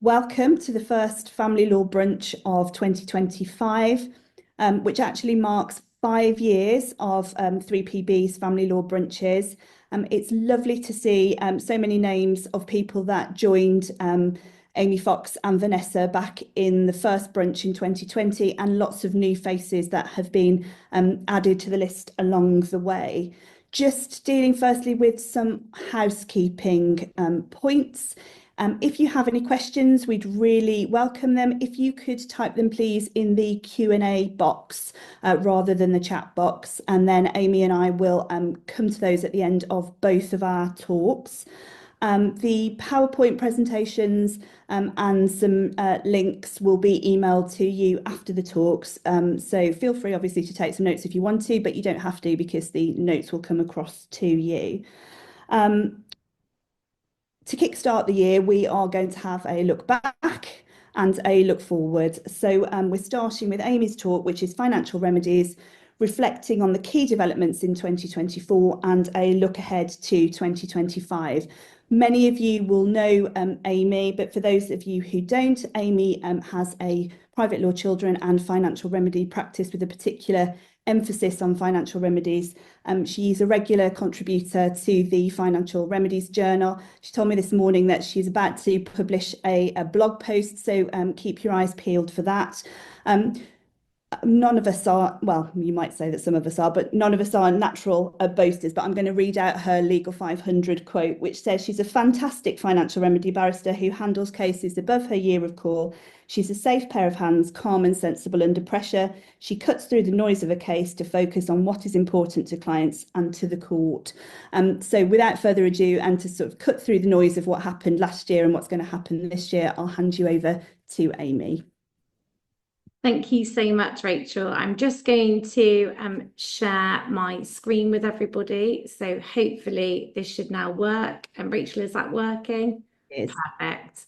Welcome to the first Family Law Brunch of 2025, which actually marks 5 years of 3PB's Family Law Brunches. It's lovely to see so many names of people that joined Amy Fox and Vanessa back in the first brunch in 2020, and lots of new faces that have been added to the list along the way. Just dealing firstly with some housekeeping points. If you have any questions, we'd really welcome them. If you could type them, please, in the Q&A box rather than the chat box, and then Amy and I will come to those at the end of both of our talks. The PowerPoint presentations and some links will be emailed to you after the talks. So feel free, obviously, to take some notes if you want to, but you don't have to because the notes will come across to you. To kickstart the year, we are going to have a look back and a look forward. So we're starting with Amy's talk, which is Financial Remedies, reflecting on the key developments in 2024 and a look ahead to 2025. Many of you will know Amy, but for those of you who don't, Amy has a private law children and financial remedy practice with a particular emphasis on financial remedies. She's a regular contributor to the Financial Remedies Journal. She told me this morning that she's about to publish a blog post, so keep your eyes peeled for that. None of us are, well, you might say that some of us are, but none of us are natural boasters. But I'm going to read out her Legal 500 quote, which says she's a fantastic financial remedy barrister who handles cases above her year of call. She's a safe pair of hands, calm and sensible under pressure. She cuts through the noise of a case to focus on what is important to clients and to the court. So without further ado, and to sort of cut through the noise of what happened last year and what's going to happen this year, I'll hand you over to Amy. Thank you so much, Rachel. I'm just going to share my screen with everybody. So hopefully this should now work. And Rachel, is that working? Yes. Perfect.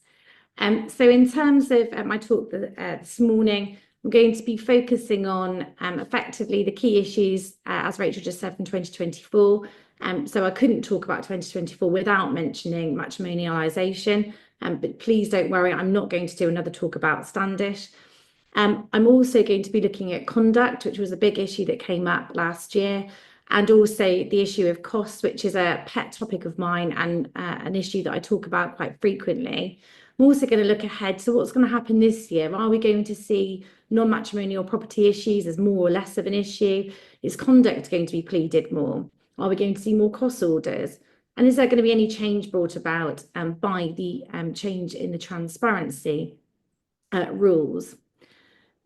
So in terms of my talk this morning, I'm going to be focusing on effectively the key issues, as Rachel just said, from 2024. So I couldn't talk about 2024 without mentioning matrimonialisation. But please don't worry, I'm not going to do another talk about Standish. I'm also going to be looking at conduct, which was a big issue that came up last year, and also the issue of costs, which is a pet topic of mine and an issue that I talk about quite frequently. I'm also going to look ahead to what's going to happen this year. Are we going to see non-matrimonial property issues as more or less of an issue? Is conduct going to be pleaded more? Are we going to see more cost orders? And is there going to be any change brought about by the change in the transparency rules?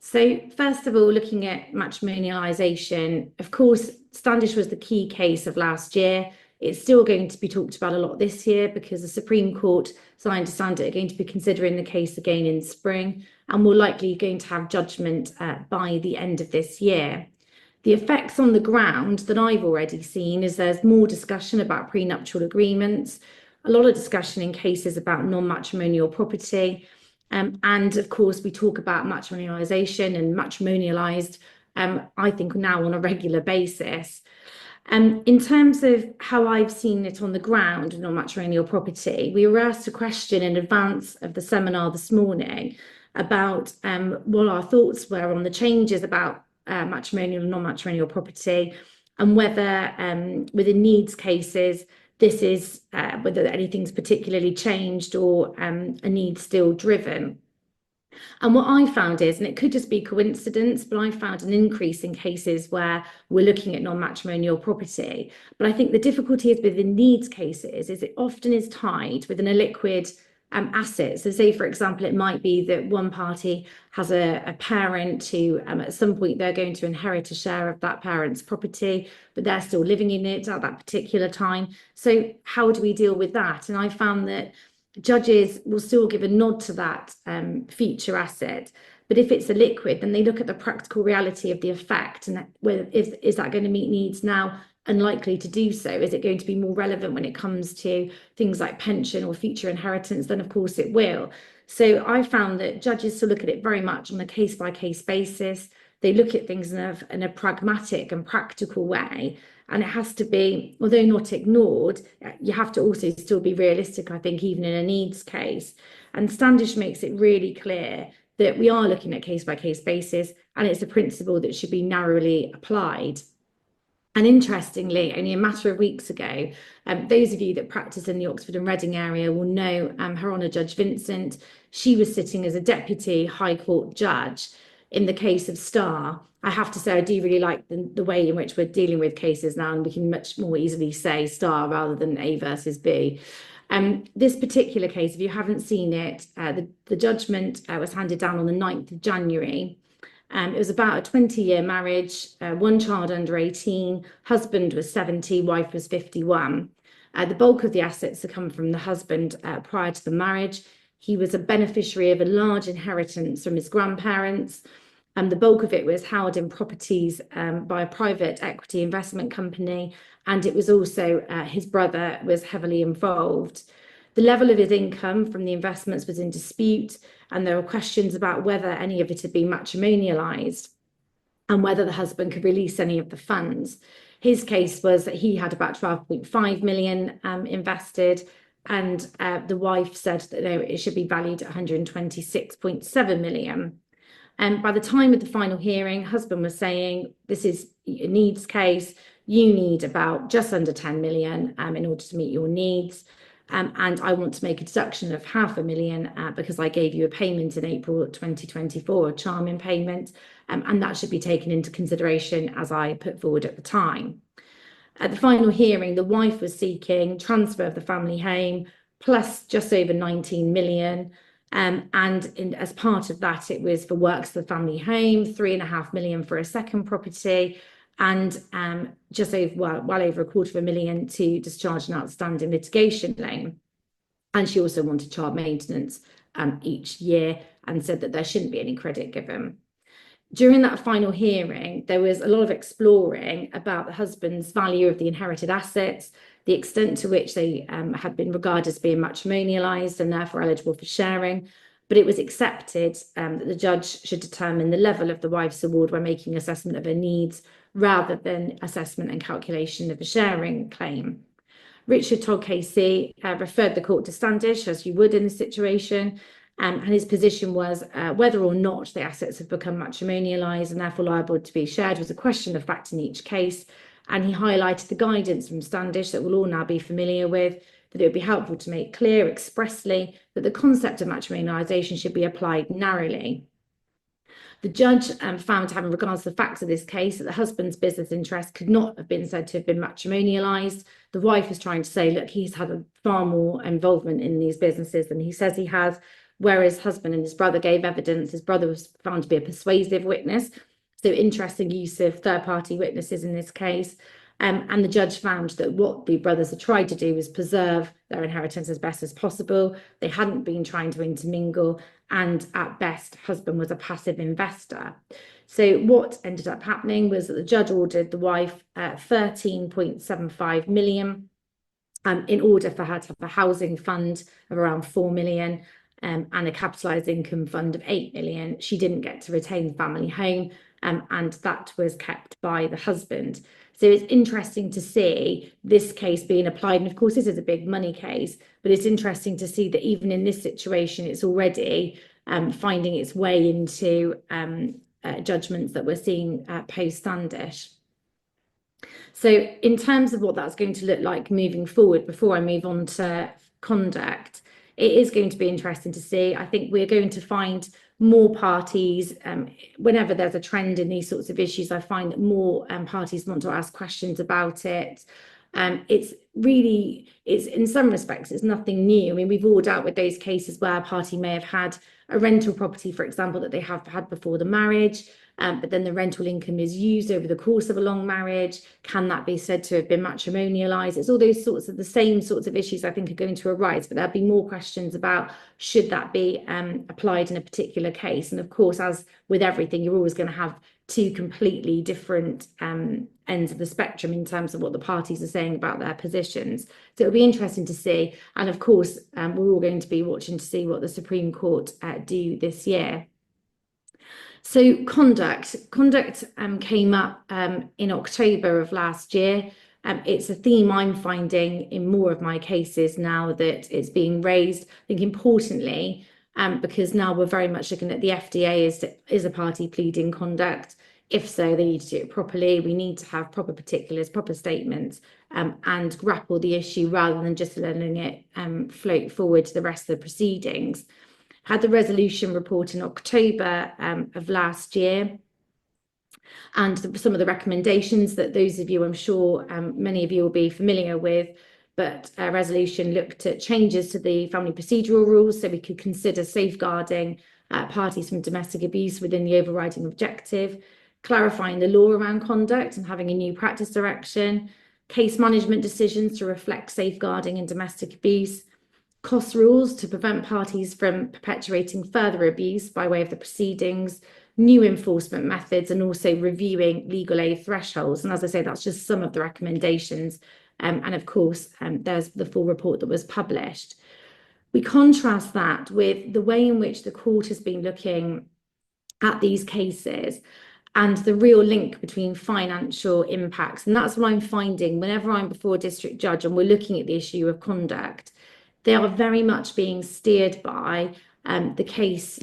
So first of all, looking at matrimonialisation, of course, Standish was the key case of last year. It's still going to be talked about a lot this year because the Supreme Court, as I understand it, are going to be considering the case again in spring, and we're likely going to have judgment by the end of this year. The effects on the ground that I've already seen is there's more discussion about prenuptial agreements, a lot of discussion in cases about non-matrimonial property. And of course, we talk about matrimonialisation and matrimonialised, I think now on a regular basis. In terms of how I've seen it on the ground in non-matrimonial property, we were asked a question in advance of the seminar this morning about what our thoughts were on the changes about matrimonial and non-matrimonial property, and whether within needs cases, this is whether anything's particularly changed or a need still driven. And what I found is, and it could just be coincidence, but I found an increase in cases where we're looking at non-matrimonial property. But I think the difficulty is with the needs cases is it often is tied with an illiquid asset. So say, for example, it might be that one party has a parent who at some point they're going to inherit a share of that parent's property, but they're still living in it at that particular time. So how do we deal with that? And I found that judges will still give a nod to that future asset. But if it's a liquid, then they look at the practical reality of the effect and is that going to meet needs now? Unlikely to do so. Is it going to be more relevant when it comes to things like pension or future inheritance? Then of course it will. So I found that judges still look at it very much on a case-by-case basis. They look at things in a pragmatic and practical way. And it has to be, although not ignored, you have to also still be realistic, I think, even in a needs case. And Standish makes it really clear that we are looking at case-by-case basis, and it's a principle that should be narrowly applied. And interestingly, only a matter of weeks ago, those of you that practice in the Oxford and Reading area will know Her Honour Judge Vincent. She was sitting as a deputy High Court judge in the case of Starr. I have to say, I do really like the way in which we're dealing with cases now, and we can much more easily say Starr rather than A versus B. This particular case, if you haven't seen it, the judgment was handed down on the 9th of January. It was about a 20-year marriage, one child under 18, husband was 70, wife was 51. The bulk of the assets had come from the husband prior to the marriage. He was a beneficiary of a large inheritance from his grandparents, and the bulk of it was held in properties by a private equity investment company, and it was also his brother was heavily involved. The level of his income from the investments was in dispute, and there were questions about whether any of it had been matrimonialized and whether the husband could release any of the funds. His case was that he had about 12.5 million invested, and the wife said that no, it should be valued at 126.7 million. And by the time of the final hearing, husband was saying, this is a needs case. You need about just under 10 million in order to meet your needs. And I want to make a deduction of £500,000 because I gave you a payment in April 2024, a charming payment, and that should be taken into consideration as I put forward at the time. At the final hearing, the wife was seeking transfer of the family home plus just over 19 million. As part of that, it was for works of the family home, 3.5 million for a second property, and just over, well over £250,000 to discharge an outstanding litigation loan. And she also wanted child maintenance each year and said that there shouldn't be any credit given. During that final hearing, there was a lot of exploring about the husband's value of the inherited assets, the extent to which they had been regarded as being matrimonialized and therefore eligible for sharing. But it was accepted that the judge should determine the level of the wife's award when making assessment of her needs, rather than assessment and calculation of a sharing claim. Richard Todd KC referred the court to Standish, as you would in this situation, and his position was whether or not the assets have become matrimonialized and therefore liable to be shared was a question of fact in each case. And he highlighted the guidance from Standish that we'll all now be familiar with, that it would be helpful to make clear expressly that the concept of matrimonialization should be applied narrowly. The judge found, having regards to the facts of this case, that the husband's business interest could not have been said to have been matrimonialized. The wife was trying to say, look, he's had a far more involvement in these businesses than he says he has, whereas husband and his brother gave evidence. His brother was found to be a persuasive witness. So interesting use of third-party witnesses in this case. And the judge found that what the brothers had tried to do was preserve their inheritance as best as possible. They hadn't been trying to intermingle, and at best, husband was a passive investor. So what ended up happening was that the judge ordered the wife 13.75 million in order for her to have a housing fund of around 4 million and a capitalised income fund of 8 million. She didn't get to retain the family home, and that was kept by the husband. So it's interesting to see this case being applied. And of course, this is a big money case, but it's interesting to see that even in this situation, it's already finding its way into judgments that we're seeing post-Standish. So in terms of what that's going to look like moving forward, before I move on to conduct, it is going to be interesting to see. I think we're going to find more parties, whenever there's a trend in these sorts of issues, I find that more parties want to ask questions about it. It's in some respects, it's nothing new. I mean, we've all dealt with those cases where a party may have had a rental property, for example, that they have had before the marriage, but then the rental income is used over the course of a long marriage. Can that be said to have been matrimonialized? It's all those sorts of the same sorts of issues I think are going to arise, but there'll be more questions about should that be applied in a particular case. And of course, as with everything, you're always going to have two completely different ends of the spectrum in terms of what the parties are saying about their positions. So it'll be interesting to see. And of course, we're all going to be watching to see what the Supreme Court do this year. So conduct came up in October of last year. It's a theme I'm finding in more of my cases now that it's being raised. I think importantly, because now we're very much looking at the FDA is a party pleading conduct. If so, they need to do it properly. We need to have proper particulars, proper statements, and grapple the issue rather than just letting it float forward to the rest of the proceedings. Had the resolution report in October of last year, and some of the recommendations that those of you, I'm sure many of you will be familiar with, but a resolution looked at changes to the family procedural rules so we could consider safeguarding parties from domestic abuse within the overriding objective, clarifying the law around conduct and having a new practice direction, case management decisions to reflect safeguarding and domestic abuse, cost rules to prevent parties from perpetuating further abuse by way of the proceedings, new enforcement methods, and also reviewing legal aid thresholds. And as I say, that's just some of the recommendations. And of course, there's the full report that was published. We contrast that with the way in which the court has been looking at these cases and the real link between financial impacts. And that's what I'm finding whenever I'm before a district judge and we're looking at the issue of conduct. They are very much being steered by the case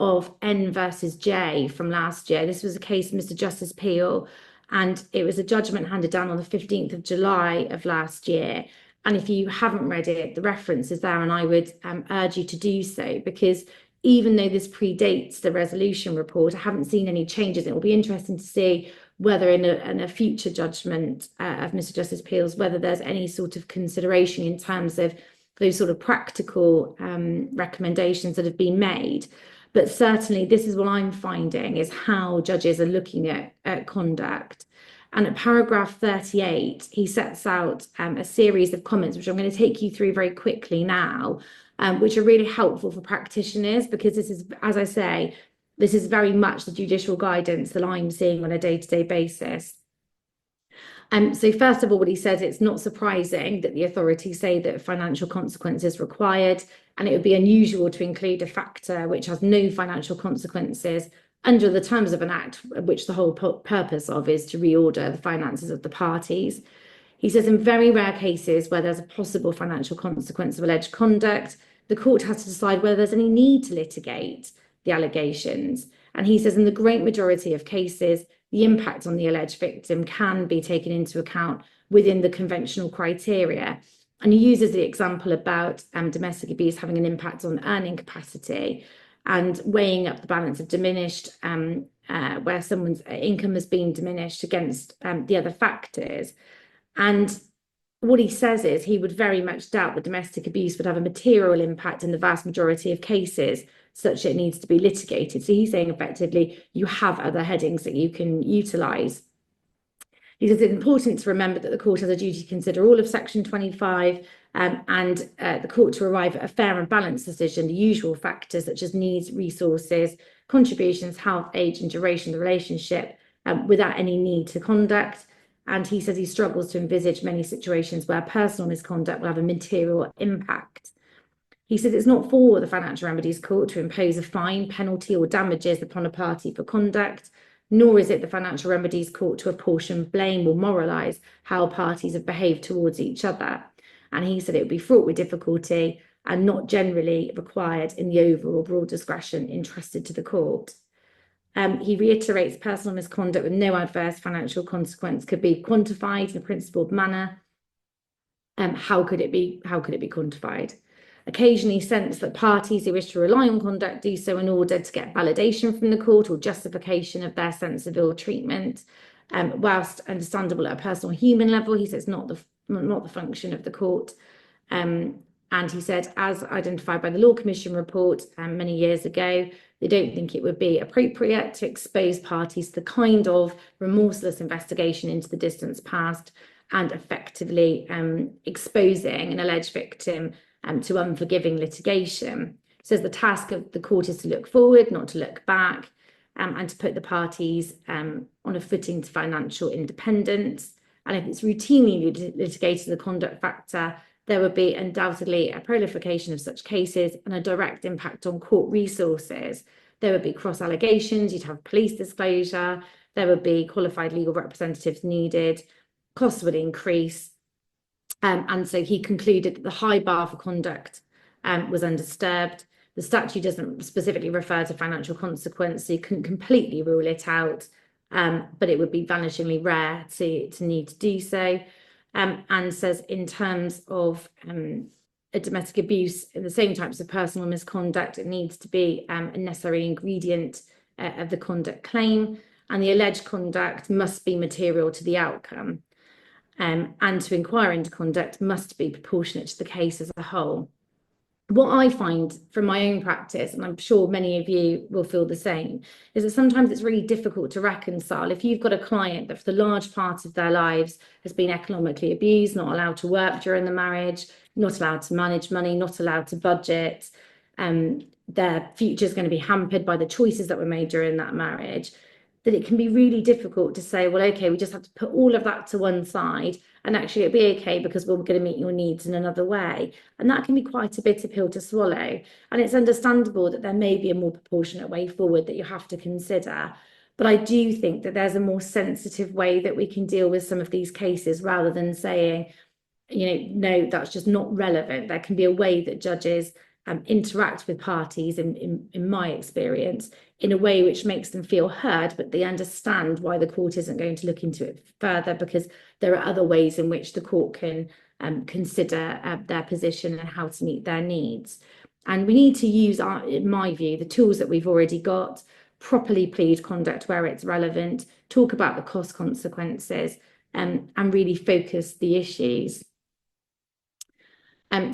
of N versus J from last year. This was a case of Mr. Justice Peel, and it was a judgment handed down on the 15th of July of last year. And if you haven't read it, the reference is there, and I would urge you to do so, because even though this predates the resolution report, I haven't seen any changes. It will be interesting to see whether in a future judgment of Mr. Justice Peel's, whether there's any sort of consideration in terms of those sort of practical recommendations that have been made. But certainly this is what I'm finding is how judges are looking at conduct. And at paragraph 38, he sets out a series of comments, which I'm going to take you through very quickly now, which are really helpful for practitioners, because this is, as I say, this is very much the judicial guidance that I'm seeing on a day-to-day basis. So first of all, what he said, it's not surprising that the authorities say that financial consequence is required, and it would be unusual to include a factor which has no financial consequences under the terms of an act, which the whole purpose of is to reorder the finances of the parties. He says in very rare cases where there's a possible financial consequence of alleged conduct, the court has to decide whether there's any need to litigate the allegations. And he says in the great majority of cases, the impact on the alleged victim can be taken into account within the conventional criteria. And he uses the example about domestic abuse having an impact on earning capacity and weighing up the balance of diminished, where someone's income has been diminished against the other factors. And what he says is he would very much doubt that domestic abuse would have a material impact in the vast majority of cases, such that it needs to be litigated. So he's saying effectively you have other headings that you can utilise. He says it's important to remember that the court has a duty to consider all of Section 25 and the court to arrive at a fair and balanced decision, the usual factors such as needs, resources, contributions, health, age and duration of the relationship without any need to conduct. And he says he struggles to envisage many situations where personal misconduct will have a material impact. He says it's not for the Financial Remedies Court to impose a fine, penalty or damages upon a party for conduct, nor is it the Financial Remedies Court to apportion blame or moralise how parties have behaved towards each other. And he said it would be fraught with difficulty and not generally required in the overall broad discretion entrusted to the court. He reiterates personal misconduct with no adverse financial consequence could be quantified in a principled manner. How could it be quantified? Occasionally sense that parties who wish to rely on conduct do so in order to get validation from the court or justification of their sense of ill treatment. Whilst understandable at a personal human level, he says not the function of the court. And he said, as identified by the Law Commission report many years ago, they don't think it would be appropriate to expose parties to the kind of remorseless investigation into the distant past and effectively exposing an alleged victim to unforgiving litigation. It says the task of the court is to look forward, not to look back, and to put the parties on a footing to financial independence. And if it's routinely litigated the conduct factor, there would be undoubtedly a proliferation of such cases and a direct impact on court resources. There would be cross allegations, you'd have police disclosure, there would be qualified legal representatives needed, costs would increase. And so he concluded that the high bar for conduct was undisturbed. The statute doesn't specifically refer to financial consequence, so you couldn't completely rule it out, but it would be vanishingly rare to need to do so. And says in terms of a domestic abuse in the same types of personal misconduct, it needs to be a necessary ingredient of the conduct claim, and the alleged conduct must be material to the outcome. And to inquire into conduct must be proportionate to the case as a whole. What I find from my own practice, and I'm sure many of you will feel the same, is that sometimes it's really difficult to reconcile. If you've got a client that for the large part of their lives has been economically abused, not allowed to work during the marriage, not allowed to manage money, not allowed to budget, their future is going to be hampered by the choices that were made during that marriage, that it can be really difficult to say, well, okay, we just have to put all of that to one side and actually it'll be okay because we're going to meet your needs in another way. And that can be quite a bitter pill to swallow. And it's understandable that there may be a more proportionate way forward that you have to consider. But I do think that there's a more sensitive way that we can deal with some of these cases rather than saying, no, that's just not relevant. There can be a way that judges interact with parties, in my experience, in a way which makes them feel heard, but they understand why the court isn't going to look into it further, because there are other ways in which the court can consider their position and how to meet their needs. And we need to use, in my view, the tools that we've already got, properly plead conduct where it's relevant, talk about the cost consequences, and really focus the issues.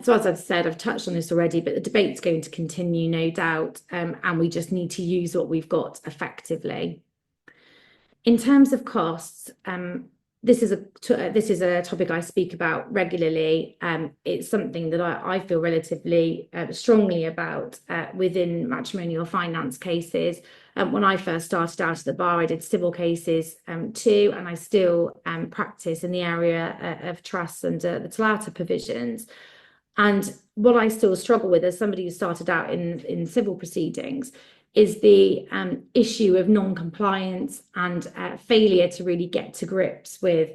So as I've said, I've touched on this already, but the debate's going to continue, no doubt, and we just need to use what we've got effectively. In terms of costs, this is a topic I speak about regularly. It's something that I feel relatively strongly about within matrimonial finance cases. When I first started out at the bar, I did civil cases too, and I still practice in the area of trusts under the Talata provisions. And what I still struggle with as somebody who started out in civil proceedings is the issue of non-compliance and failure to really get to grips with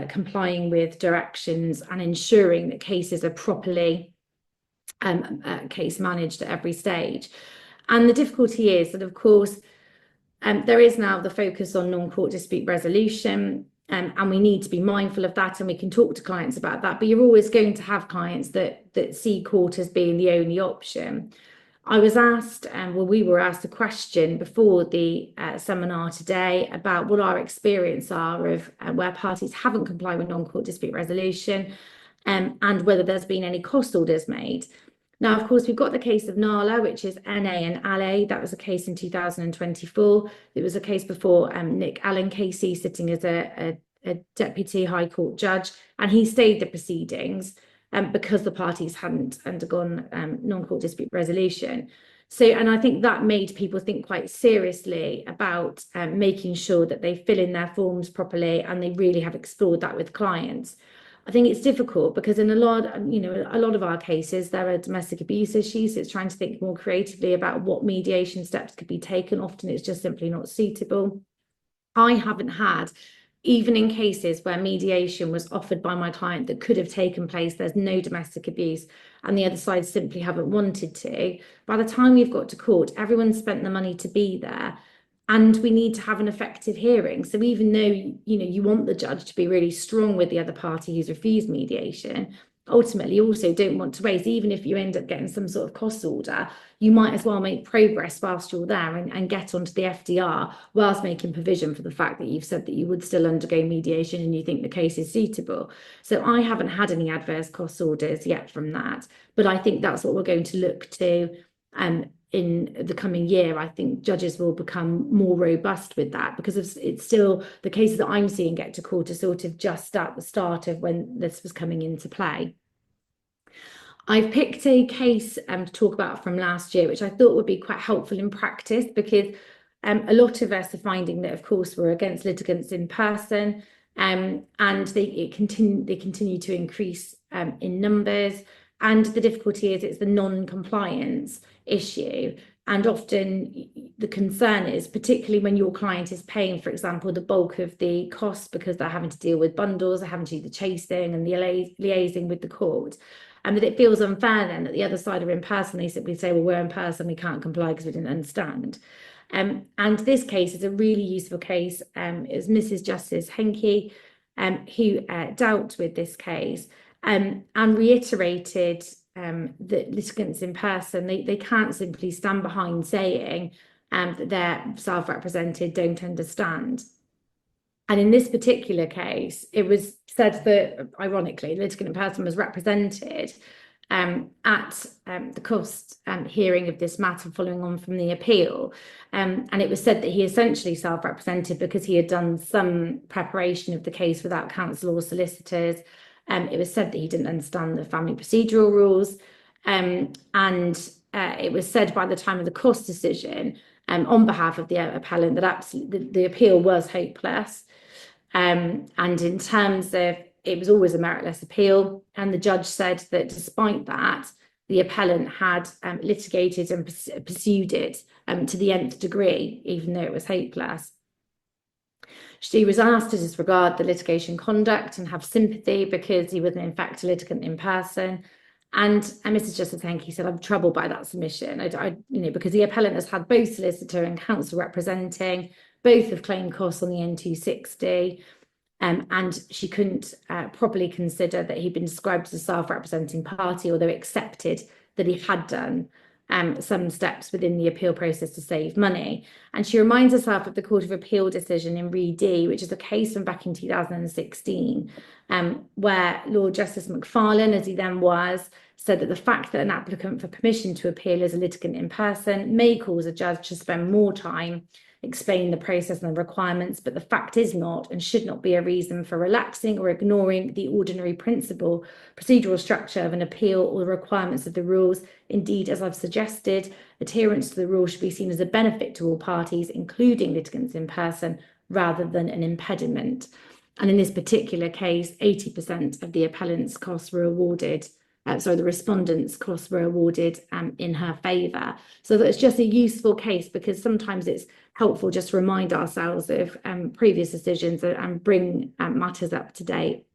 complying with directions and ensuring that cases are properly case managed at every stage. And the difficulty is that, of course, there is now the focus on non-court dispute resolution. And we need to be mindful of that, and we can talk to clients about that, but you're always going to have clients that see court as being the only option. I was asked, we were asked a question before the seminar today about what our experience are of where parties haven't complied with non-court dispute resolution, and whether there's been any cost orders made. Now, of course, we've got the case of Nala, which is NA and ALE. That was a case in 2024. It was a case before Nick Allen Casey, sitting as a deputy High Court judge, and he stayed the proceedings because the parties hadn't undergone non-court dispute resolution. So, and I think that made people think quite seriously about making sure that they fill in their forms properly and they really have explored that with clients. I think it's difficult because in a lot of our cases, there are domestic abuse issues. It's trying to think more creatively about what mediation steps could be taken. Often it's just simply not suitable. I haven't had, even in cases where mediation was offered by my client that could have taken place, there's no domestic abuse, and the other side simply haven't wanted to. By the time we've got to court, everyone's spent the money to be there. And we need to have an effective hearing. So even though, you want the judge to be really strong with the other party who's refused mediation, ultimately you also don't want to raise, even if you end up getting some sort of cost order, you might as well make progress whilst you're there and get onto the FDR whilst making provision for the fact that you've said that you would still undergo mediation and you think the case is suitable. So I haven't had any adverse cost orders yet from that, but I think that's what we're going to look to in the coming year. I think judges will become more robust with that because it's still the cases that I'm seeing get to court are sort of just at the start of when this was coming into play. I've picked a case to talk about from last year, which I thought would be quite helpful in practice because a lot of us are finding that, of course, we're against litigants in person and they continue to increase in numbers. And the difficulty is it's the non-compliance issue. And often the concern is, particularly when your client is paying, for example, the bulk of the costs because they're having to deal with bundles, they're having to do the chasing and the liaising with the court, and that it feels unfair then that the other side are in person. They simply say, well, we're in person, we can't comply because we didn't understand. And this case is a really useful case. It was Mrs. Justice Henke who dealt with this case and reiterated that litigants in person, they can't simply stand behind saying that they're self-represented, don't understand. And in this particular case, it was said that, ironically, the litigant in person was represented at the cost hearing of this matter following on from the appeal. And it was said that he essentially self-represented because he had done some preparation of the case without counsel or solicitors. It was said that he didn't understand the family procedural rules. And it was said by the time of the cost decision on behalf of the appellant that absolutely the appeal was hopeless. And in terms of, it was always a meritless appeal. And the judge said that despite that, the appellant had litigated and pursued it to the nth degree, even though it was hopeless. She was asked to disregard the litigation conduct and have sympathy because he was in fact a litigant in person. And Mrs. Justice Henke said, I'm troubled by that submission. Because the appellant has had both solicitor and counsel representing, both have claimed costs on the N260. And she couldn't properly consider that he'd been described as a self-representing party, although accepted that he had done some steps within the appeal process to save money. And she reminds herself of the Court of Appeal decision in Re D, which is a case from back in 2016, where Lord Justice McFarlane, as he then was, said that the fact that an applicant for permission to appeal as a litigant in person may cause a judge to spend more time explaining the process and the requirements, but the fact is not and should not be a reason for relaxing or ignoring the ordinary procedural structure of an appeal or the requirements of the rules. Indeed, as I've suggested, adherence to the rules should be seen as a benefit to all parties, including litigants in person, rather than an impediment. And in this particular case, 80% of the appellant's costs were awarded. The respondent's costs were awarded in her favour. So that's just a useful case because sometimes it's helpful just to remind ourselves of previous decisions and bring matters up to date.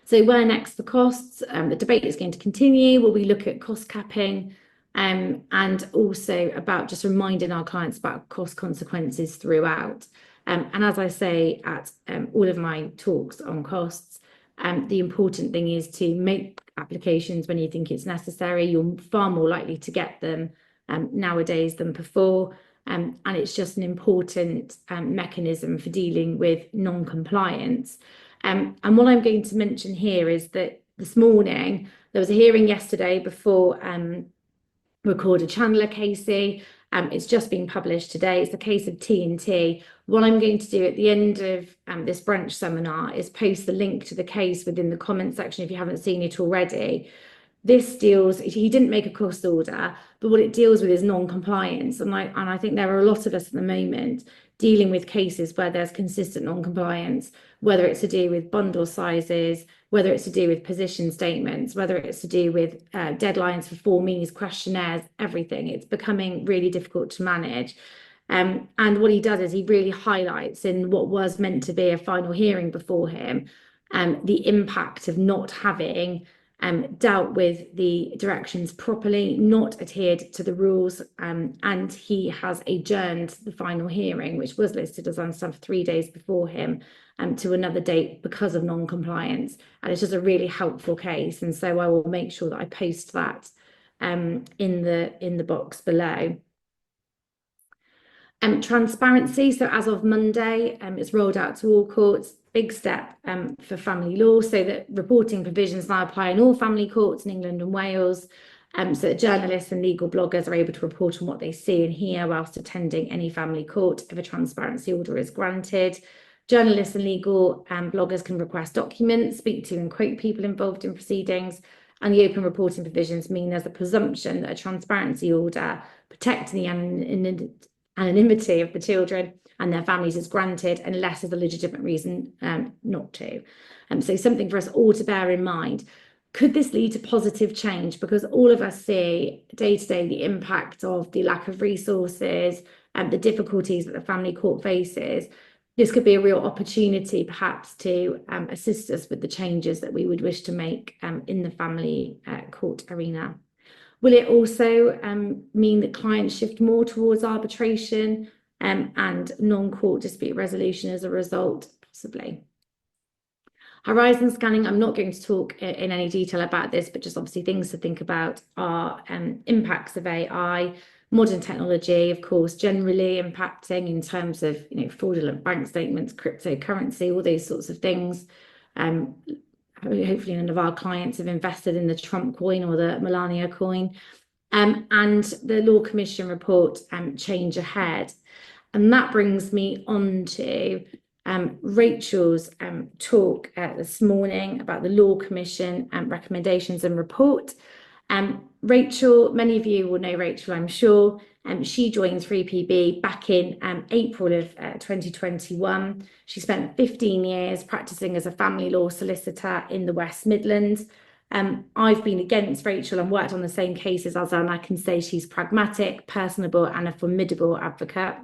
So where next for costs? The debate is going to continue. Will we look at cost capping and also about just reminding our clients about cost consequences throughout. And as I say at all of my talks on costs, the important thing is to make applications when you think it's necessary. You're far more likely to get them nowadays than before. And it's just an important mechanism for dealing with non-compliance. And what I'm going to mention here is that this morning, there was a hearing yesterday before Recorder Chandler Casey. It's just been published today. It's the case of T&T. What I'm going to do at the end of this brunch seminar is post the link to the case within the comment section if you haven't seen it already. This deals, he didn't make a cost order, but what it deals with is non-compliance. And I think there are a lot of us at the moment dealing with cases where there's consistent non-compliance, whether it's to do with bundle sizes, whether it's to do with position statements, whether it's to do with deadlines for Form Es, questionnaires, everything. It's becoming really difficult to manage. And what he does is he really highlights in what was meant to be a final hearing before him, the impact of not having dealt with the directions properly, not adhered to the rules, and he has adjourned the final hearing, which was listed as unstuffed 3 days before him, to another date because of non-compliance. And it's just a really helpful case, and so I will make sure that I post that in the box below. Transparency. So as of Monday, it's rolled out to all courts. Big step for family law, so that reporting provisions now apply in all family courts in England and Wales, so that journalists and legal bloggers are able to report on what they see and hear whilst attending any family court if a transparency order is granted. Journalists and legal bloggers can request documents, speak to and quote people involved in proceedings, and the open reporting provisions mean there's a presumption that a transparency order protecting the anonymity of the children and their families is granted unless there's a legitimate reason not to. So something for us all to bear in mind. could this lead to positive change? Because all of us see day to day the impact of the lack of resources and the difficulties that the family court faces. This could be a real opportunity perhaps to assist us with the changes that we would wish to make in the family court arena. Will it also mean that clients shift more towards arbitration and non-court dispute resolution as a result? Possibly. Horizon scanning, I'm not going to talk in any detail about this, but just obviously things to think about are impacts of AI, modern technology, of course, generally impacting in terms of fraudulent bank statements, cryptocurrency, all those sorts of things. Hopefully none of our clients have invested in the Trump coin or the Melania coin. And the Law Commission report, Change Ahead. And that brings me on to Rachel's talk this morning about the Law Commission recommendations and report. Rachel, many of you will know Rachel, I'm sure. She joined 3PB back in April of 2021. She spent 15 years practicing as a family law solicitor in the West Midlands. I've been against Rachel and worked on the same cases as her, and I can say she's pragmatic, personable, and a formidable advocate.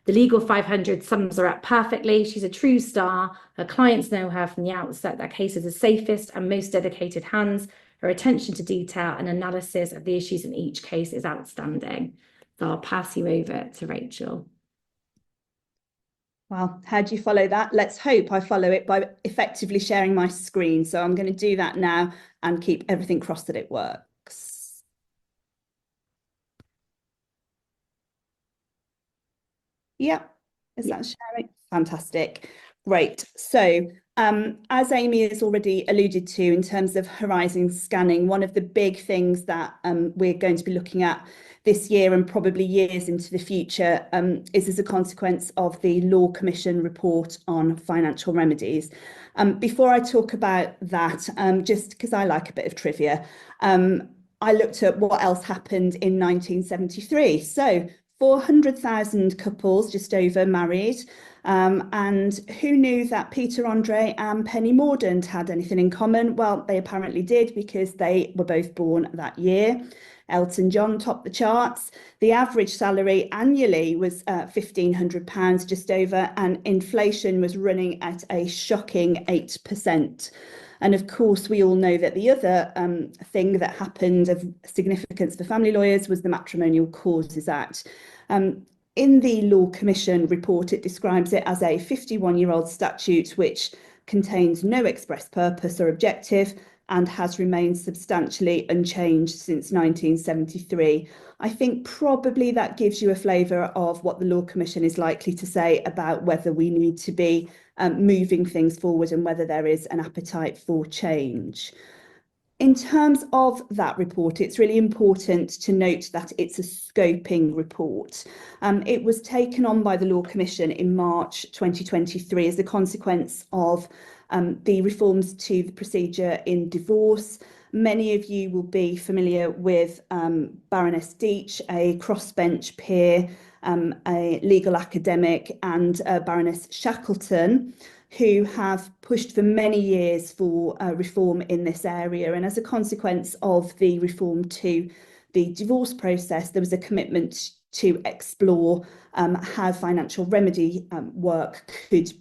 The Legal 500 sums her up perfectly. She's a true star. Her clients know her from the outset. Their case is the safest and most dedicated hands. Her attention to detail and analysis of the issues in each case is outstanding. So I'll pass you over to Rachel. Well, how do you follow that? Let's hope I follow it by effectively sharing my screen. So I'm going to do that now and keep everything crossed that it works. Yeah, is that sharing? Fantastic. Great. So as Amy has already alluded to in terms of horizon scanning, one of the big things that we're going to be looking at this year and probably years into the future is as a consequence of the Law Commission report on financial remedies. Before I talk about that, just because I like a bit of trivia, I looked at what else happened in 1973. So 400,000 couples just over married. And who knew that Peter Andre and Penny Mordaunt had anything in common? Well, they apparently did because they were both born that year. Elton John topped the charts. The average salary annually was £1,500 just over, and inflation was running at a shocking 8%. And of course, we all know that the other thing that happened of significance for family lawyers was the Matrimonial Causes Act. In the Law Commission report, it describes it as a 51-year-old statute which contains no express purpose or objective and has remained substantially unchanged since 1973. I think probably that gives you a flavour of what the Law Commission is likely to say about whether we need to be moving things forward and whether there is an appetite for change. In terms of that report, it's really important to note that it's a scoping report. It was taken on by the Law Commission in March 2023 as a consequence of the reforms to the procedure in divorce. Many of you will be familiar with Baroness Deach, a crossbench peer, a legal academic, and Baroness Shackleton, who have pushed for many years for reform in this area. And as a consequence of the reform to the divorce process, there was a commitment to explore how financial remedy work could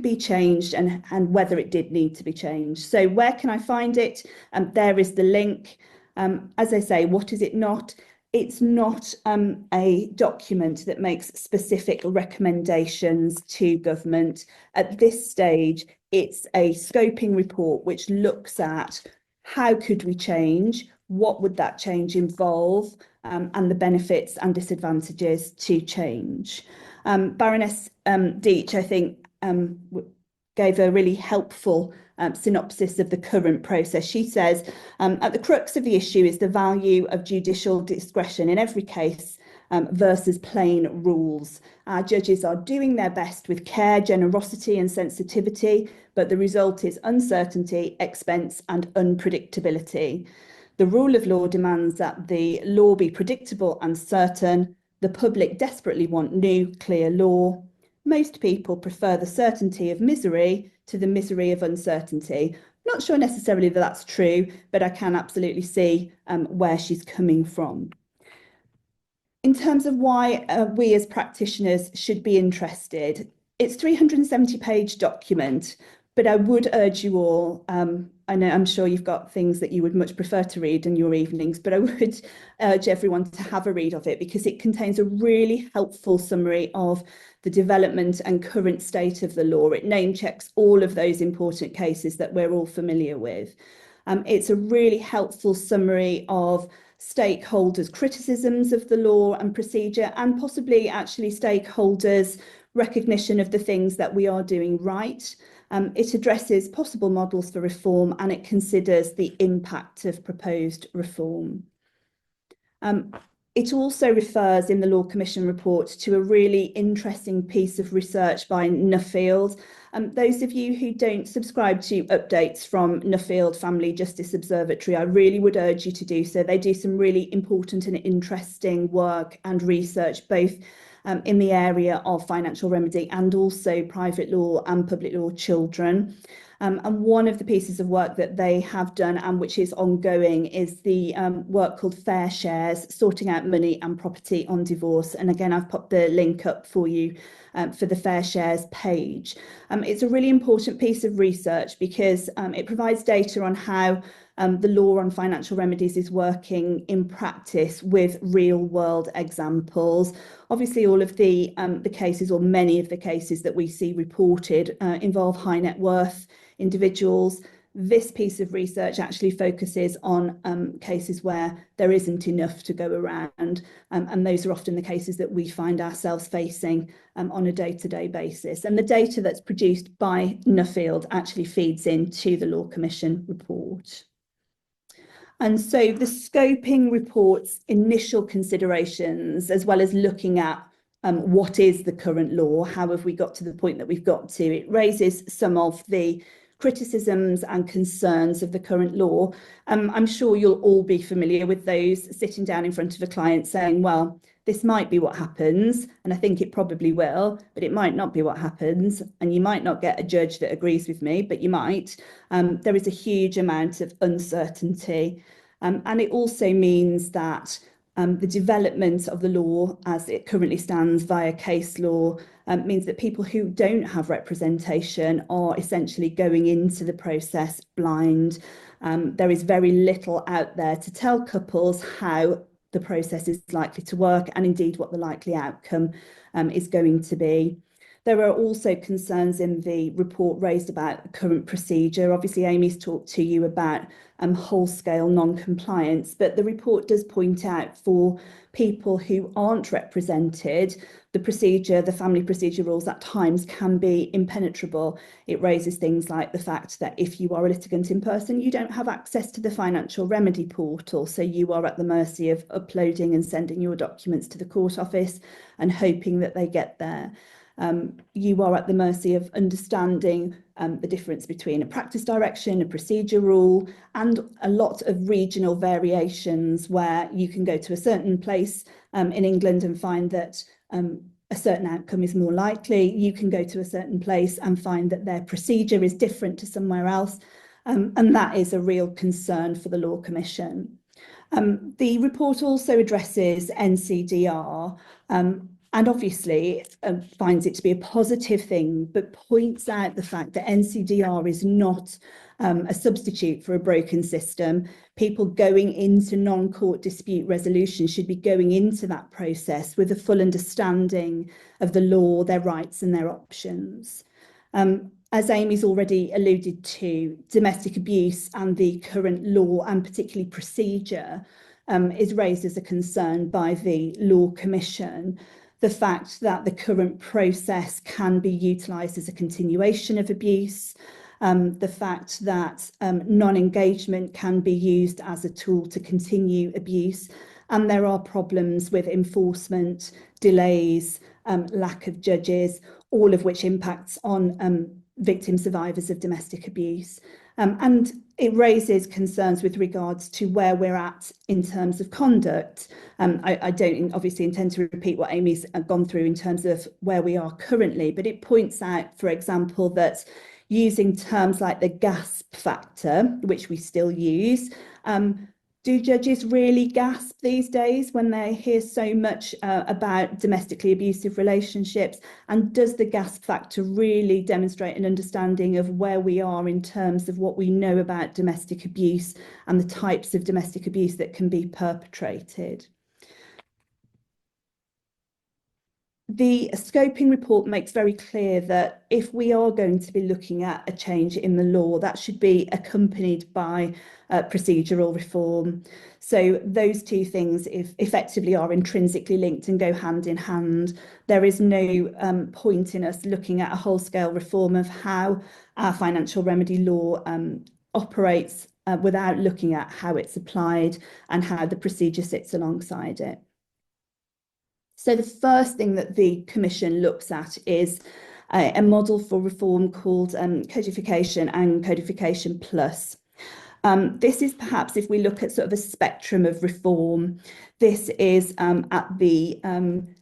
be changed and whether it did need to be changed. So where can I find it? There is the link. As I say, what is it not? It's not a document that makes specific recommendations to government. At this stage, it's a scoping report which looks at how could we change, what would that change involve, and the benefits and disadvantages to change. Baroness Deach, I think, gave a really helpful synopsis of the current process. She says, at the crux of the issue is the value of judicial discretion in every case versus plain rules. Our judges are doing their best with care, generosity and sensitivity, but the result is uncertainty, expense and unpredictability. The rule of law demands that the law be predictable and certain. The public desperately want new, clear law. Most people prefer the certainty of misery to the misery of uncertainty. Not sure necessarily that that's true, but I can absolutely see where she's coming from. In terms of why we as practitioners should be interested, it's 370-page document, but I would urge you all, I know I'm sure you've got things that you would much prefer to read in your evenings, but I would urge everyone to have a read of it because it contains a really helpful summary of the development and current state of the law. It name checks all of those important cases that we're all familiar with. It's a really helpful summary of stakeholders' criticisms of the law and procedure, and possibly actually stakeholders' recognition of the things that we are doing right. It addresses possible models for reform, and it considers the impact of proposed reform. It also refers in the Law Commission report to a really interesting piece of research by Nuffield. Those of you who don't subscribe to updates from Nuffield Family Justice Observatory, I really would urge you to do so. They do some really important and interesting work and research, both in the area of financial remedy and also private law and public law children. And one of the pieces of work that they have done and which is ongoing is the work called Fair Shares, Sorting Out Money and Property on Divorce. And again, I've popped the link up for you for the Fair Shares page. It's a really important piece of research because it provides data on how the law on financial remedies is working in practice with real world examples. Obviously, all of the cases, or many of the cases that we see reported, involve high net worth individuals. This piece of research actually focuses on cases where there isn't enough to go around, and those are often the cases that we find ourselves facing on a day-to-day basis. And the data that's produced by Nuffield actually feeds into the Law Commission report. And so the scoping report's initial considerations, as well as looking at what is the current law, how have we got to the point that we've got to, it raises some of the criticisms and concerns of the current law. I'm sure you'll all be familiar with those, sitting down in front of a client saying, well, this might be what happens, and I think it probably will, but it might not be what happens, and you might not get a judge that agrees with me, but you might. There is a huge amount of uncertainty, and it also means that the development of the law as it currently stands via case law means that people who don't have representation are essentially going into the process blind. There is very little out there to tell couples how the process is likely to work, and indeed what the likely outcome is going to be. There are also concerns in the report raised about the current procedure. Obviously, Amy's talked to you about whole-scale non-compliance, but the report does point out for people who aren't represented, the procedure, the family procedure rules at times can be impenetrable. It raises things like the fact that if you are a litigant in person, you don't have access to the financial remedy portal, so you are at the mercy of uploading and sending your documents to the court office and hoping that they get there. You are at the mercy of understanding the difference between a practice direction, a procedure rule, and a lot of regional variations where you can go to a certain place in England and find that a certain outcome is more likely. You can go to a certain place and find that their procedure is different to somewhere else. And that is a real concern for the Law Commission. The report also addresses NCDR, and obviously finds it to be a positive thing, but points out the fact that NCDR is not a substitute for a broken system. People going into non-court dispute resolution should be going into that process with a full understanding of the law, their rights and their options. As Amy's already alluded to, domestic abuse and the current law, and particularly procedure, is raised as a concern by the Law Commission. The fact that the current process can be utilised as a continuation of abuse, the fact that non-engagement can be used as a tool to continue abuse, and there are problems with enforcement, delays, lack of judges, all of which impacts on victim survivors of domestic abuse. And it raises concerns with regards to where we're at in terms of conduct. I don't obviously intend to repeat what Amy's gone through in terms of where we are currently, but it points out, for example, that using terms like the gasp factor, which we still use. Do judges really gasp these days when they hear so much about domestically abusive relationships? And does the gasp factor really demonstrate an understanding of where we are in terms of what we know about domestic abuse and the types of domestic abuse that can be perpetrated? The scoping report makes very clear that if we are going to be looking at a change in the law, that should be accompanied by procedural reform. So those two things effectively are intrinsically linked and go hand in hand. There is no point in us looking at a whole-scale reform of how our financial remedy law operates without looking at how it's applied and how the procedure sits alongside it. So the first thing that the Commission looks at is a model for reform called Codification and Codification Plus. This is perhaps, if we look at sort of a spectrum of reform, this is at the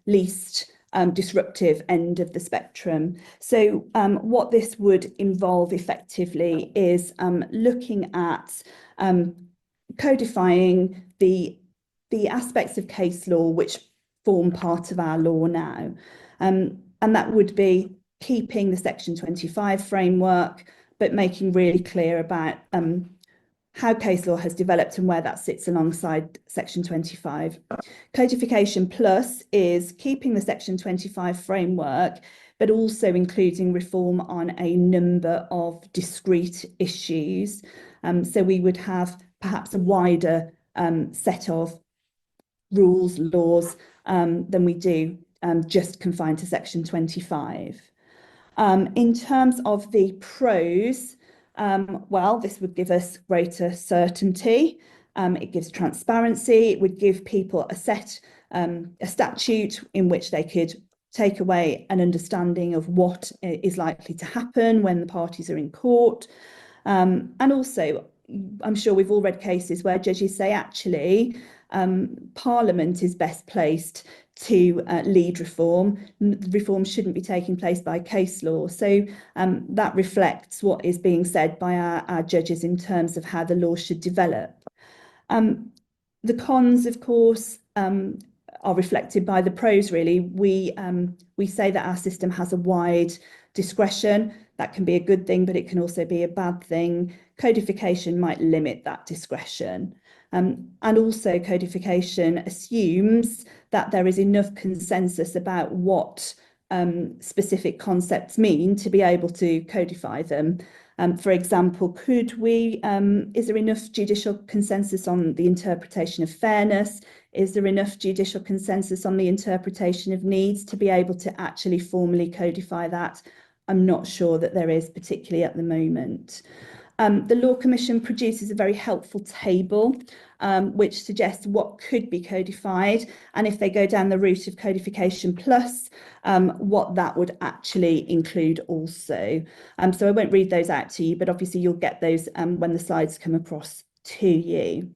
least disruptive end of the spectrum. So what this would involve effectively is looking at codifying the aspects of case law which form part of our law now. And that would be keeping the Section 25 framework, but making really clear about how case law has developed and where that sits alongside Section 25. Codification Plus is keeping the Section 25 framework, but also including reform on a number of discrete issues. So we would have perhaps a wider set of rules, laws, than we do just confined to Section 25. In terms of the pros, well, this would give us greater certainty. It gives transparency. It would give people a statute in which they could take away an understanding of what is likely to happen when the parties are in court. And also, I'm sure we've all read cases where judges say, actually, Parliament is best placed to lead reform. Reform shouldn't be taking place by case law. So that reflects what is being said by our judges in terms of how the law should develop. The cons, of course, are reflected by the pros, really. We say that our system has a wide discretion. That can be a good thing, but it can also be a bad thing. Codification might limit that discretion. And also codification assumes that there is enough consensus about what specific concepts mean to be able to codify them. For example, is there enough judicial consensus on the interpretation of fairness? Is there enough judicial consensus on the interpretation of needs to be able to actually formally codify that? I'm not sure that there is, particularly at the moment. The Law Commission produces a very helpful table which suggests what could be codified, and if they go down the route of Codification Plus, what that would actually include also. So I won't read those out to you, but obviously you'll get those when the slides come across to you.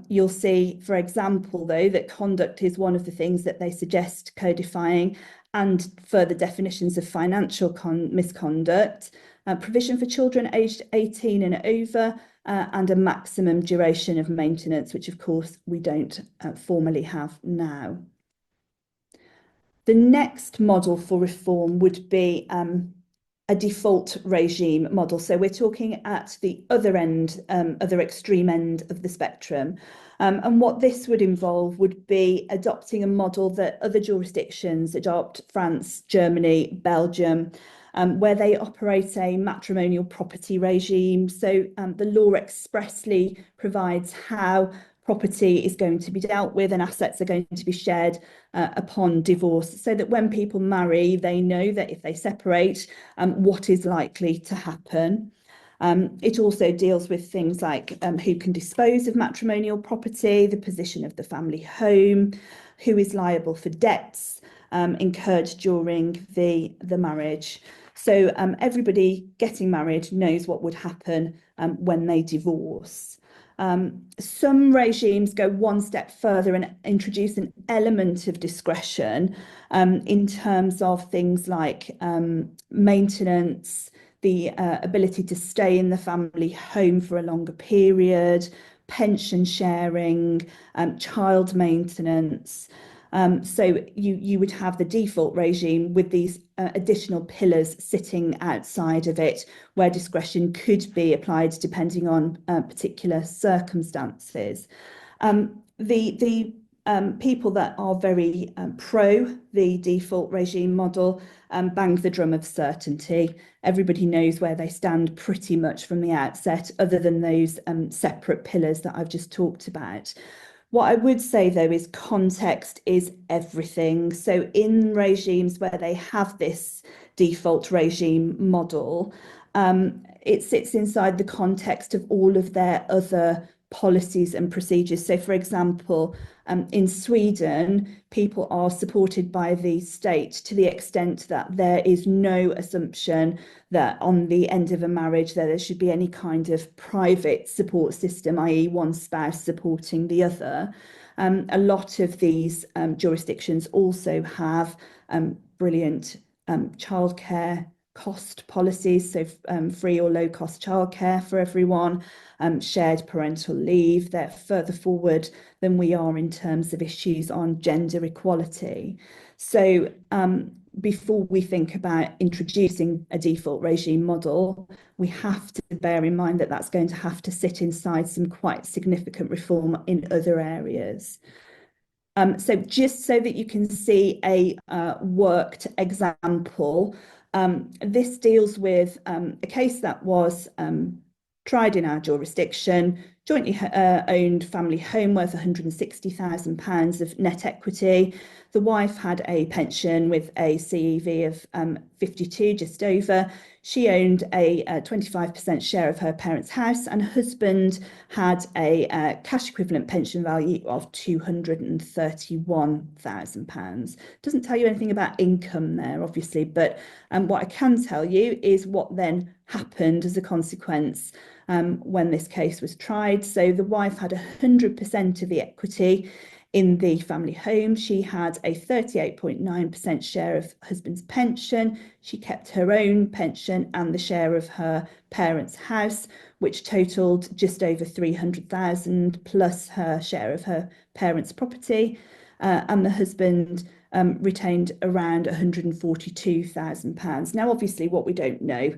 You'll see, for example, though, that conduct is one of the things that they suggest codifying, and further definitions of financial misconduct, provision for children aged 18 and over, and a maximum duration of maintenance, which of course we don't formally have now. The next model for reform would be a default regime model. So we're talking at the other end, other extreme end of the spectrum. And what this would involve would be adopting a model that other jurisdictions adopt: France, Germany, Belgium, where they operate a matrimonial property regime. So the law expressly provides how property is going to be dealt with and assets are going to be shared upon divorce, so that when people marry, they know that if they separate, what is likely to happen. It also deals with things like who can dispose of matrimonial property, the position of the family home, who is liable for debts incurred during the marriage. So everybody getting married knows what would happen when they divorce. Some regimes go one step further and introduce an element of discretion in terms of things like maintenance, the ability to stay in the family home for a longer period, pension sharing, child maintenance. So you would have the default regime with these additional pillars sitting outside of it, where discretion could be applied depending on particular circumstances. The people that are very pro the default regime model bang the drum of certainty. Everybody knows where they stand pretty much from the outset, other than those separate pillars that I've just talked about. What I would say, though, is context is everything. So in regimes where they have this default regime model, it sits inside the context of all of their other policies and procedures. So, for example, in Sweden, people are supported by the state to the extent that there is no assumption that on the end of a marriage there should be any kind of private support system, i.e. one spouse supporting the other. A lot of these jurisdictions also have brilliant childcare cost policies, so free or low cost childcare for everyone, shared parental leave. They're further forward than we are in terms of issues on gender equality. So before we think about introducing a default regime model, we have to bear in mind that that's going to have to sit inside some quite significant reform in other areas. So just so that you can see a worked example, this deals with a case that was tried in our jurisdiction, jointly owned family home worth £160,000 of net equity. The wife had a pension with a CEV of 52, just over. She owned a 25% share of her parents' house, and husband had a cash equivalent pension value of £231,000. Doesn't tell you anything about income there, obviously, but what I can tell you is what then happened as a consequence when this case was tried. So the wife had 100% of the equity in the family home. She had a 38.9% share of husband's pension. She kept her own pension and the share of her parents' house, which totaled just over 300,000 plus her share of her parents' property. And the husband retained around £142,000. Now, obviously, what we don't know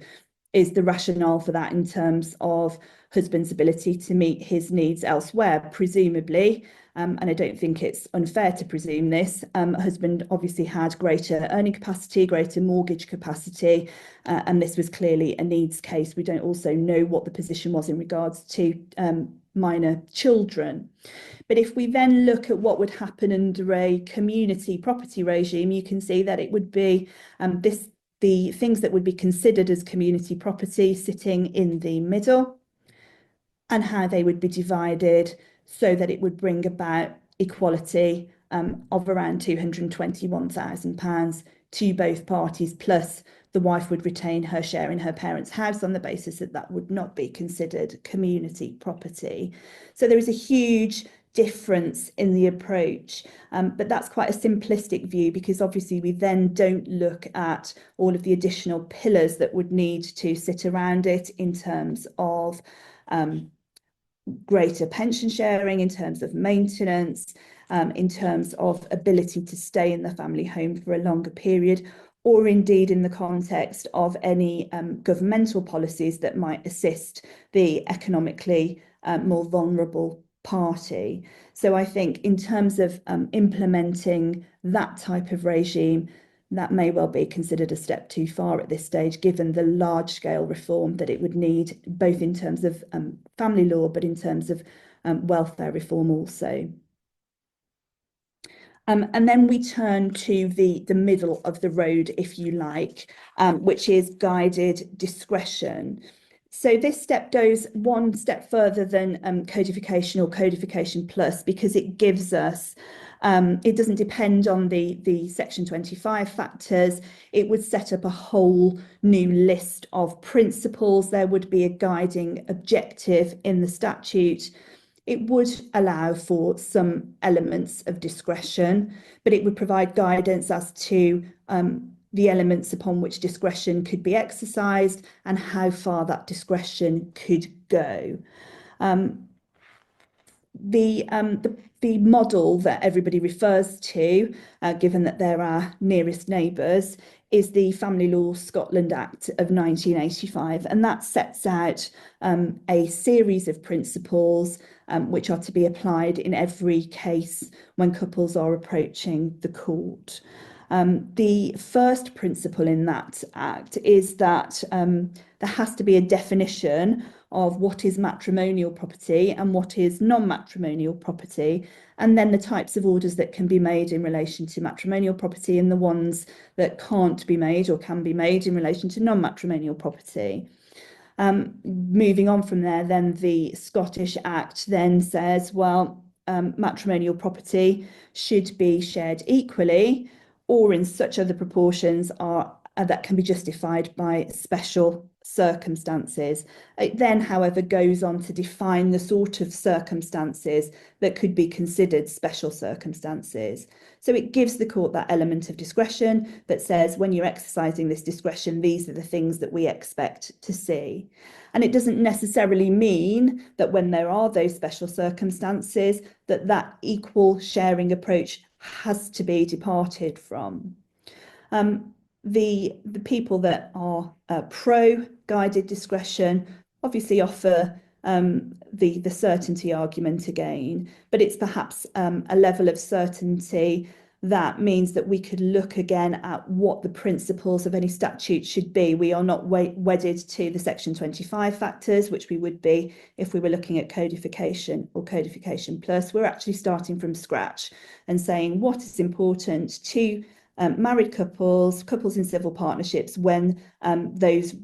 is the rationale for that in terms of husband's ability to meet his needs elsewhere, presumably. And I don't think it's unfair to presume this. Husband obviously had greater earning capacity, greater mortgage capacity, and this was clearly a needs case. We don't also know what the position was in regards to minor children. But if we then look at what would happen under a community property regime, you can see that it would be the things that would be considered as community property sitting in the middle, and how they would be divided so that it would bring about equality of around £221,000 to both parties, plus the wife would retain her share in her parents' house on the basis that that would not be considered community property. So there is a huge difference in the approach, but that's quite a simplistic view, because obviously we then don't look at all of the additional pillars that would need to sit around it in terms of greater pension sharing, in terms of maintenance, in terms of ability to stay in the family home for a longer period, or indeed in the context of any governmental policies that might assist the economically more vulnerable party. So I think in terms of implementing that type of regime, that may well be considered a step too far at this stage, given the large-scale reform that it would need, both in terms of family law, but in terms of welfare reform also. And then we turn to the middle of the road, if you like, which is guided discretion. So this step goes one step further than codification or codification plus, because it gives us It doesn't depend on the Section 25 factors. It would set up a whole new list of principles. There would be a guiding objective in the statute. It would allow for some elements of discretion, but it would provide guidance as to the elements upon which discretion could be exercised and how far that discretion could go. The model that everybody refers to, given that they're our nearest neighbours, is the Family Law Scotland Act of 1985, and that sets out a series of principles which are to be applied in every case when couples are approaching the court. The first principle in that act is that there has to be a definition of what is matrimonial property and what is non-matrimonial property, and then the types of orders that can be made in relation to matrimonial property and the ones that can't be made or can be made in relation to non-matrimonial property. Moving on from there, then the Scottish Act then says, well, matrimonial property should be shared equally or in such other proportions that can be justified by special circumstances. It then, however, goes on to define the sort of circumstances that could be considered special circumstances. So it gives the court that element of discretion that says, when you're exercising this discretion, these are the things that we expect to see. And it doesn't necessarily mean that when there are those special circumstances, that equal sharing approach has to be departed from. The people that are pro guided discretion obviously offer the certainty argument again, but it's perhaps a level of certainty that means that we could look again at what the principles of any statute should be. We are not wedded to the Section 25 factors, which we would be if we were looking at codification or codification plus. We're actually starting from scratch and saying what is important to married couples, couples in civil partnerships when those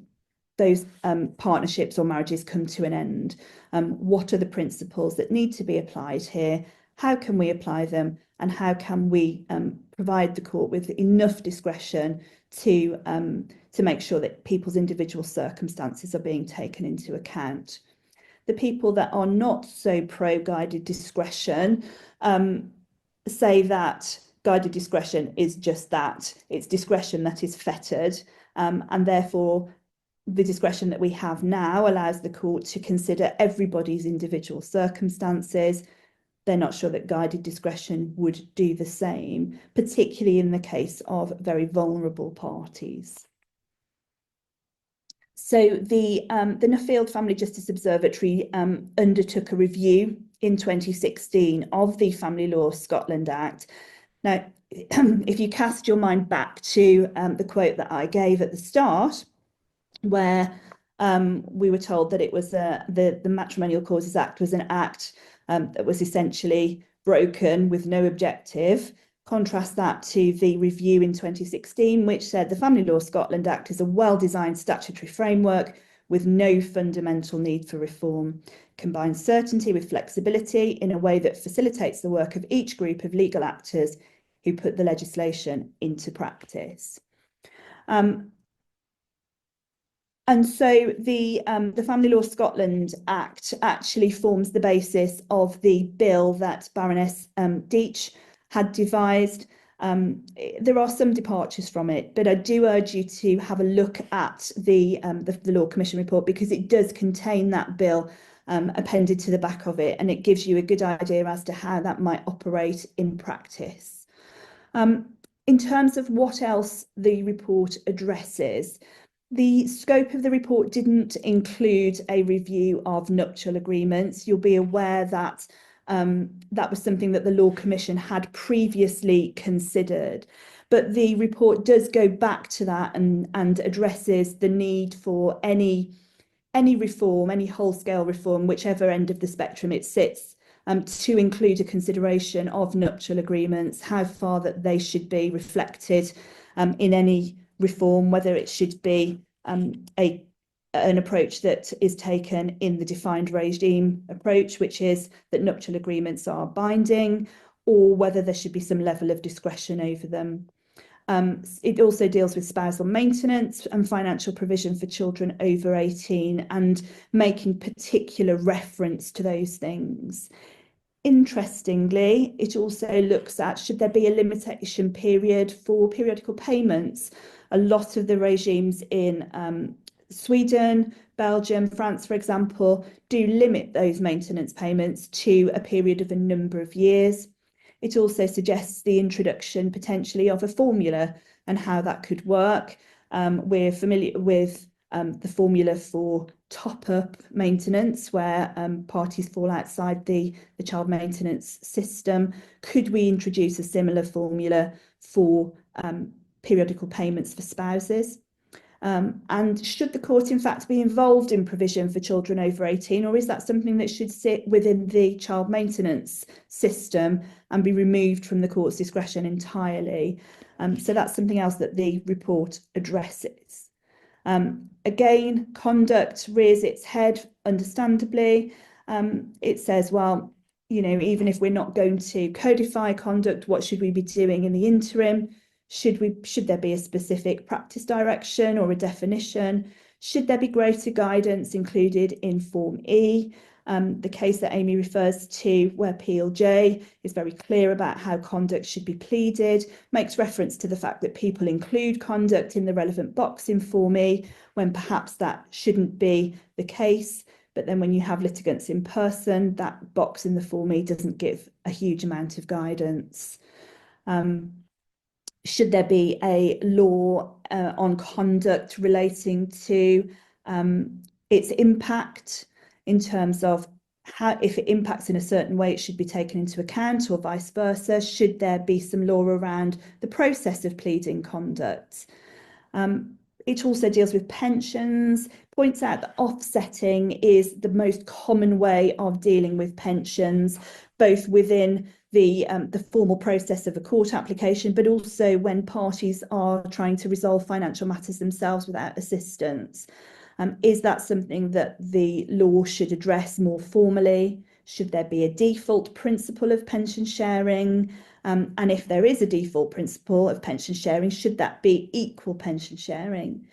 partnerships or marriages come to an end. What are the principles that need to be applied here? How can we apply them? And how can we provide the court with enough discretion to make sure that people's individual circumstances are being taken into account? The people that are not so pro-guided discretion say that guided discretion is just that. It's discretion that is fettered, and therefore the discretion that we have now allows the court to consider everybody's individual circumstances. They're not sure that guided discretion would do the same, particularly in the case of very vulnerable parties. So the Nuffield Family Justice Observatory undertook a review in 2016 of the Family Law Scotland Act. Now, if you cast your mind back to the quote that I gave at the start, where we were told that it was the Matrimonial Causes Act was an act that was essentially broken with no objective. Contrast that to the review in 2016, which said the Family Law Scotland Act is a well-designed statutory framework with no fundamental need for reform. Combines certainty with flexibility in a way that facilitates the work of each group of legal actors who put the legislation into practice. And so the Family Law Scotland Act actually forms the basis of the bill that Baroness Deitch had devised. There are some departures from it, but I do urge you to have a look at the Law Commission report, because it does contain that bill appended to the back of it, and it gives you a good idea as to how that might operate in practice. In terms of what else the report addresses, the scope of the report didn't include a review of nuptial agreements. You'll be aware that that was something that the Law Commission had previously considered. But the report does go back to that and addresses the need for any reform, any whole-scale reform, whichever end of the spectrum it sits, to include a consideration of nuptial agreements, how far that they should be reflected in any reform, whether it should be an approach that is taken in the defined regime approach, which is that nuptial agreements are binding, or whether there should be some level of discretion over them. It also deals with spousal maintenance and financial provision for children over 18 and making particular reference to those things. Interestingly, it also looks at should there be a limitation period for periodical payments. A lot of the regimes in Sweden, Belgium, France, for example, do limit those maintenance payments to a period of a number of years. It also suggests the introduction potentially of a formula and how that could work. We're familiar with the formula for top-up maintenance, where parties fall outside the child maintenance system. Could we introduce a similar formula for periodical payments for spouses? And should the court in fact be involved in provision for children over 18, or is that something that should sit within the child maintenance system and be removed from the court's discretion entirely? So that's something else that the report addresses. Again, conduct rears its head, understandably. It says, well, you know, even if we're not going to codify conduct, what should we be doing in the interim? Should there be a specific practice direction or a definition? Should there be greater guidance included in Form E? The case that Amy refers to, where PLJ is very clear about how conduct should be pleaded, makes reference to the fact that people include conduct in the relevant box in Form E, when perhaps that shouldn't be the case. But then when you have litigants in person, that box in the Form E doesn't give a huge amount of guidance. Should there be a law on conduct relating to its impact in terms of how, if it impacts in a certain way, it should be taken into account, or vice versa? Should there be some law around the process of pleading conduct? It also deals with pensions, points out that offsetting is the most common way of dealing with pensions, both within the formal process of a court application, but also when parties are trying to resolve financial matters themselves without assistance. Is that something that the law should address more formally? Should there be a default principle of pension sharing? And if there is a default principle of pension sharing, should that be equal pension sharing?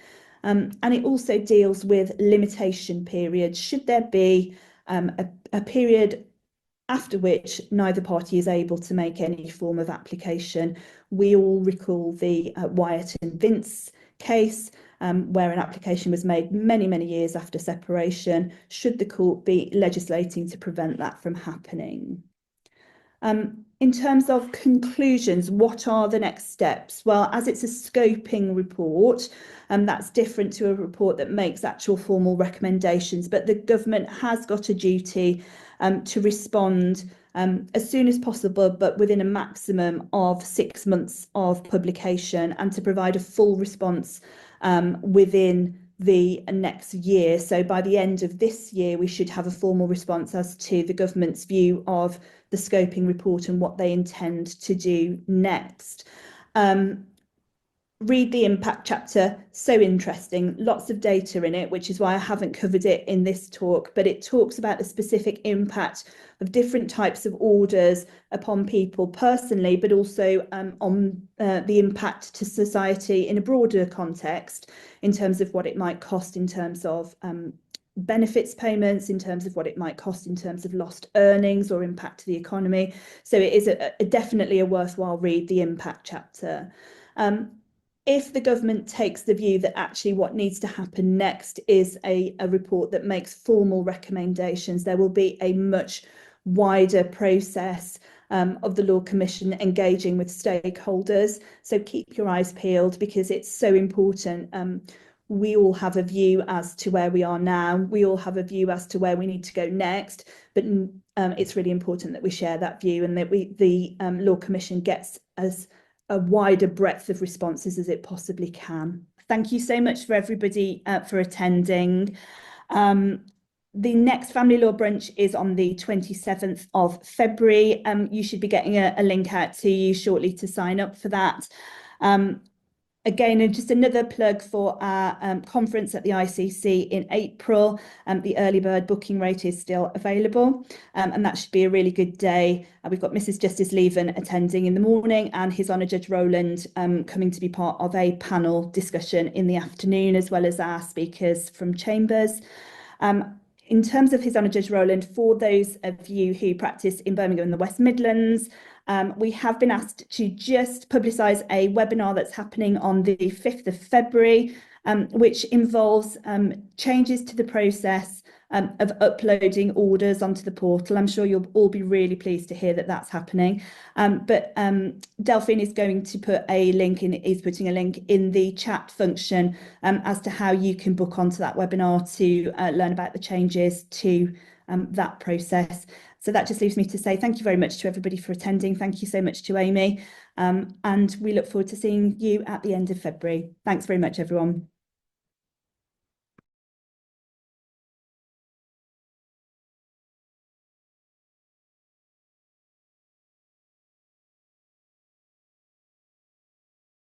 And it also deals with limitation periods. Should there be a period after which neither party is able to make any form of application? We all recall the Wyatt and Vince case, where an application was made many, many years after separation. Should the court be legislating to prevent that from happening? In terms of conclusions, what are the next steps? Well, as it's a scoping report, that's different to a report that makes actual formal recommendations, but the government has got a duty to respond as soon as possible, but within a maximum of 6 months of publication, and to provide a full response within the next year. So by the end of this year, we should have a formal response as to the government's view of the scoping report and what they intend to do next. Read the impact chapter, so interesting, lots of data in it, which is why I haven't covered it in this talk, but it talks about the specific impact of different types of orders upon people personally, but also on the impact to society in a broader context, in terms of what it might cost in terms of benefits payments, in terms of what it might cost in terms of lost earnings or impact to the economy. So it is definitely a worthwhile read, the impact chapter. If the government takes the view that actually what needs to happen next is a report that makes formal recommendations, there will be a much wider process of the Law Commission engaging with stakeholders. So keep your eyes peeled, because it's so important. We all have a view as to where we are now. We all have a view as to where we need to go next. But it's really important that we share that view, and that the Law Commission gets as a wider breadth of responses as it possibly can. Thank you so much for everybody for attending. The next Family Law Brunch is on the 27th of February. You should be getting a link out to you shortly to sign up for that. Again, and just another plug for our conference at the ICC in April. The early bird booking rate is still available, and that should be a really good day. We've got Mrs. Justice Leven attending in the morning, and His Honour Judge Rowland coming to be part of a panel discussion in the afternoon, as well as our speakers from Chambers. In terms of His Honour Judge Rowland, for those of you who practice in Birmingham and the West Midlands, we have been asked to just publicise a webinar that's happening on the 5th of February, which involves changes to the process of uploading orders onto the portal. I'm sure you'll all be really pleased to hear that that's happening. But Delphine is going to put a link in, is putting a link in the chat function as to how you can book onto that webinar to learn about the changes to that process. So that just leaves me to say thank you very much to everybody for attending. Thank you so much to Amy. And we look forward to seeing you at the end of February. Thanks very much, everyone.